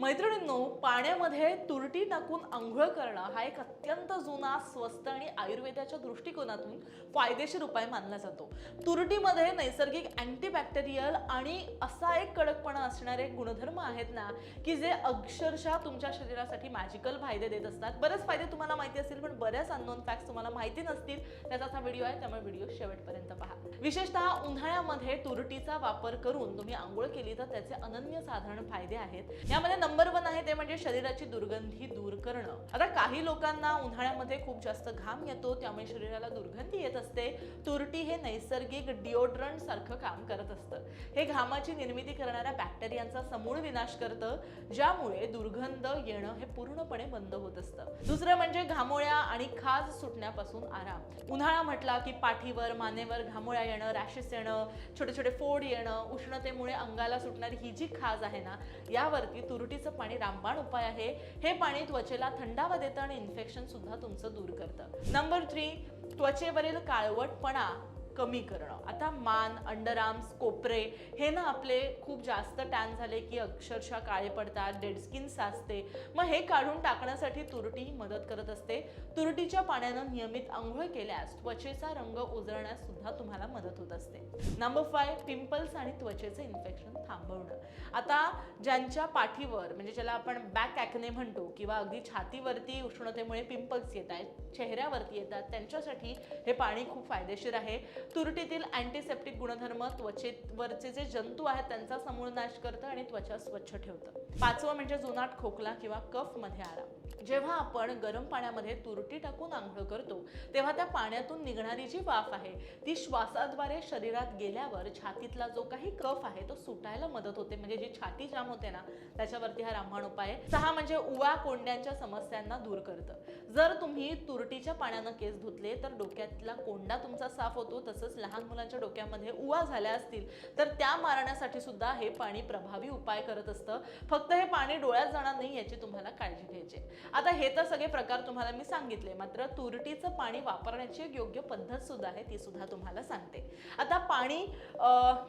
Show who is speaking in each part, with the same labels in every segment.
Speaker 1: मैत्रिणींनो, पाण्यामध्ये तुरटी टाकून अंघोळ करणं हा एक अत्यंत जुना, स्वस्त आणि आयुर्वेदाच्या दृष्टिकोनातून फायदेशीर उपाय मानला जातो. तुरटीमध्ये नैसर्गिक अँटीबॅक्टेरियल आणि असा एक कडकपणा असणारे गुणधर्म आहेत ना, की जे अक्षरशः तुमच्या शरीरासाठी मॅजिकल फायदे देत असतात. बरेच फायदे तुम्हाला माहिती असतील, पण बऱ्याच अननोन फॅक्ट्स तुम्हाला माहिती नसतील. त्याचाच हा व्हिडिओ आहे, त्यामुळे व्हिडिओ शेवटपर्यंत पहा. विशेषतः उन्हाळ्यामध्ये तुरटीचा वापर करून तुम्ही अंघोळ केली तर त्याचे अनन्यसाधारण फायदे आहेत. यामध्ये नंबर 1 आहे ते म्हणजे शरीराची दुर्गंधी दूर करणं. आता काही लोकांना उन्हाळ्यामध्ये खूप जास्त घाम येतो, त्यामुळे शरीराला दुर्गंधी येत असते. तुरटी हे नैसर्गिक डिओड्रंट सारखं काम करत असतं. हे घामाची निर्मिती करणाऱ्या बॅक्टेरियांचा समूळ विनाश करतं, ज्यामुळे दुर्गंध येणं हे पूर्णपणे बंद होत असतं. दुसरं म्हणजे घामोळ्या आणि खाज सुटण्यापासून आराम. उन्हाळा म्हटला की पाठीवर, मानेवर घामोळ्या येणं, रॅशेस येणं, छोटे छोटे फोड येणं, उष्णतेमुळे अंगाला सुटणारी ही जी खाज आहे ना, यावरती तुरटीचं पाणी रामबाण उपाय आहे. हे पाणी त्वचेला थंडावा देतं आणि इन्फेक्शन सुद्धा तुमचं दूर करतं. नंबर 3, त्वचेवरील काळवटपणा कमी करणं. आता मान, अंडरआर्म्स, कोपरे हे ना आपले खूप जास्त टॅन झाले की अक्षरशः काळे पडतात, डेड स्किन साचते. मग हे काढून टाकण्यासाठी तुरटी मदत करत असते. तुरटीच्या पाण्यानं नियमित आंघोळ केल्यास त्वचेचा रंग उजळण्यास सुद्धा तुम्हाला मदत होत असते. नंबर 5, पिंपल्स आणि त्वचेचे इन्फेक्शन थांबवणं. आता ज्यांच्या पाठीवर म्हणजे ज्याला आपण बॅक ॲक्ने म्हणतो किंवा अगदी छातीवरती उष्णतेमुळे पिंपल्स येत आहेत, चेहऱ्यावरती येतात, त्यांच्यासाठी हे पाणी खूप फायदेशीर आहे. तुरटीतील अँटीसेप्टिक गुणधर्म त्वचेवरचे जे जंतू आहेत त्यांचा समूळ नाश करतं आणि त्वचा स्वच्छ ठेवतं. 5वं म्हणजे जुनाट खोकला किंवा कफ मध्ये आराम. जेव्हा आपण गरम पाण्यामध्ये तुरटी टाकून आंघोळ करतो तेव्हा त्या पाण्यातून निघणारी जी वाफ आहे ती श्वासाद्वारे शरीरात गेल्यावर छातीतला जो काही कफ आहे तो सुटायला मदत होते. म्हणजे जी छाती जाम होते ना, त्याच्यावरती हा रामबाण उपाय आहे. 6 म्हणजे उवा कोंड्यांच्या समस्यांना दूर करतं. जर तुम्ही तुरटीच्या पाण्यानं केस धुतले तर डोक्यातला कोंडा तुमचा साफ होतो. तसंच लहान मुलांच्या डोक्यामध्ये उवा झाल्या असतील तर त्या मारण्यासाठी सुद्धा हे पाणी प्रभावी उपाय करत असतं. फक्त हे पाणी डोळ्यात जाणार नाही याची तुम्हाला काळजी घ्यायची. आता हे तर सगळे प्रकार तुम्हाला मी सांगितले, मात्र तुरटीचं पाणी वापरण्याची एक योग्य पद्धत सुद्धा आहे, ती सुद्धा तुम्हाला सांगते. आता पाणी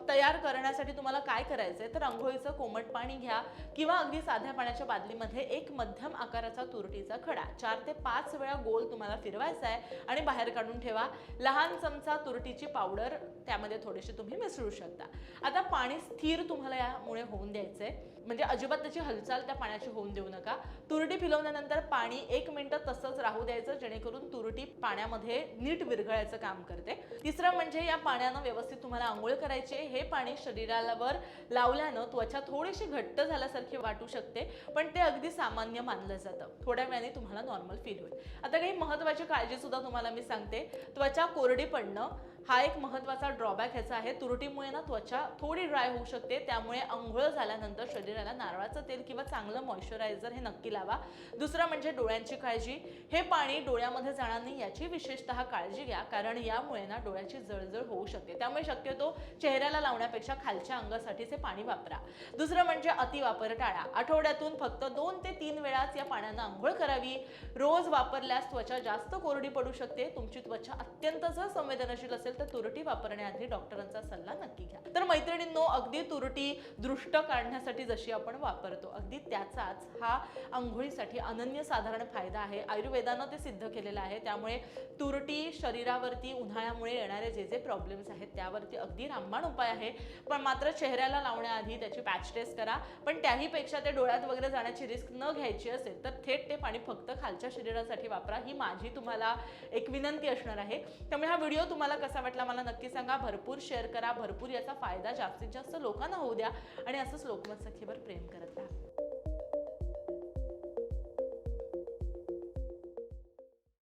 Speaker 1: तयार करण्यासाठी तुम्हाला काय करायचंय तर अंघोळीचं कोमट पाणी घ्या किंवा अगदी साध्या पाण्याच्या बादलीमध्ये एक मध्यम आकाराचा तुरटीचा खडा 4 ते 5 वेळा गोल तुम्हाला फिरवायचा आहे आणि बाहेर काढून ठेवा. लहान चमचा तुरटीची पावडर त्यामध्ये थोडीशी तुम्ही मिसळू शकता. आता पाणी स्थिर तुम्हाला यामुळे होऊन द्यायचंय, म्हणजे अजिबात त्याची हालचाल त्या पाण्याची होऊन देऊ नका. तुरटी फिरवल्यानंतर पाणी 1 मिनिट तसंच राहू द्यायचं, जेणेकरून तुरटी पाण्यामध्ये नीट विरघळायचं काम करते. तिसरं म्हणजे या पाण्यानं व्यवस्थित तुम्हाला आंघोळ करायची. हे पाणी शरीरावर लावल्यानं त्वचा थोडीशी घट्ट झाल्यासारखी वाटू शकते, पण ते अगदी सामान्य मानलं जातं. थोड्या वेळाने तुम्हाला नॉर्मल फील होईल. आता काही महत्त्वाची काळजी सुद्धा तुम्हाला मी सांगते. त्वचा कोरडी पडणं हा एक महत्त्वाचा ड्रॉबॅक ह्याचा आहे. तुरटीमुळे ना त्वचा थोडी ड्राय होऊ शकते, त्यामुळे अंघोळ झाल्यानंतर शरीराला नारळाचं तेल किंवा चांगलं मॉइश्चरायझर हे नक्की लावा. दुसरं म्हणजे डोळ्यांची काळजी. हे पाणी डोळ्यामध्ये जाणार नाही याची विशेषतः काळजी घ्या, कारण यामुळे ना डोळ्याची जळजळ होऊ शकते. त्यामुळे शक्यतो चेहऱ्याला लावण्यापेक्षा खालच्या अंगासाठीच हे पाणी वापरा. दुसरं म्हणजे अतिवापर टाळा. आठवड्यातून फक्त 2 ते 3 वेळाच या पाण्यानं अंघोळ करावी. रोज वापरल्यास त्वचा जास्त कोरडी पडू शकते. तुमची त्वचा अत्यंत जर संवेदनशील असेल तर तुरटी वापरण्याआधी डॉक्टरांचा सल्ला नक्की घ्या. तर मैत्रिणींनो, अगदी तुरटी दृष्ट काढण्यासाठी जशी आपण वापरतो अगदी त्याचाच हा अंघोळीसाठी अनन्यसाधारण फायदा आहे. आयुर्वेदानं ते सिद्ध केलेलं आहे. त्यामुळे तुरटी शरीरावरती उन्हाळ्यामुळे येणारे जे प्रॉब्लेम्स आहेत त्यावरती अगदी रामबाण उपाय आहे. पण मात्र चेहऱ्याला लावण्याआधी त्याची पॅच टेस्ट करा. पण त्याही पेक्षा ते डोळ्यात वगैरे जाण्याची रिस्क न घ्यायची असेल तर थेट ते पाणी फक्त खालच्या शरीरासाठी वापरा. ही माझी तुम्हाला एक विनंती असणार आहे. त्यामुळे हा व्हिडिओ तुम्हाला कसा वाटला मला नक्की सांगा. भरपूर शेअर करा, भरपूर याचा फायदा जास्तीत जास्त लोकांना होऊ द्या आणि असंच लोकमत सखीवर प्रेम करत राहा.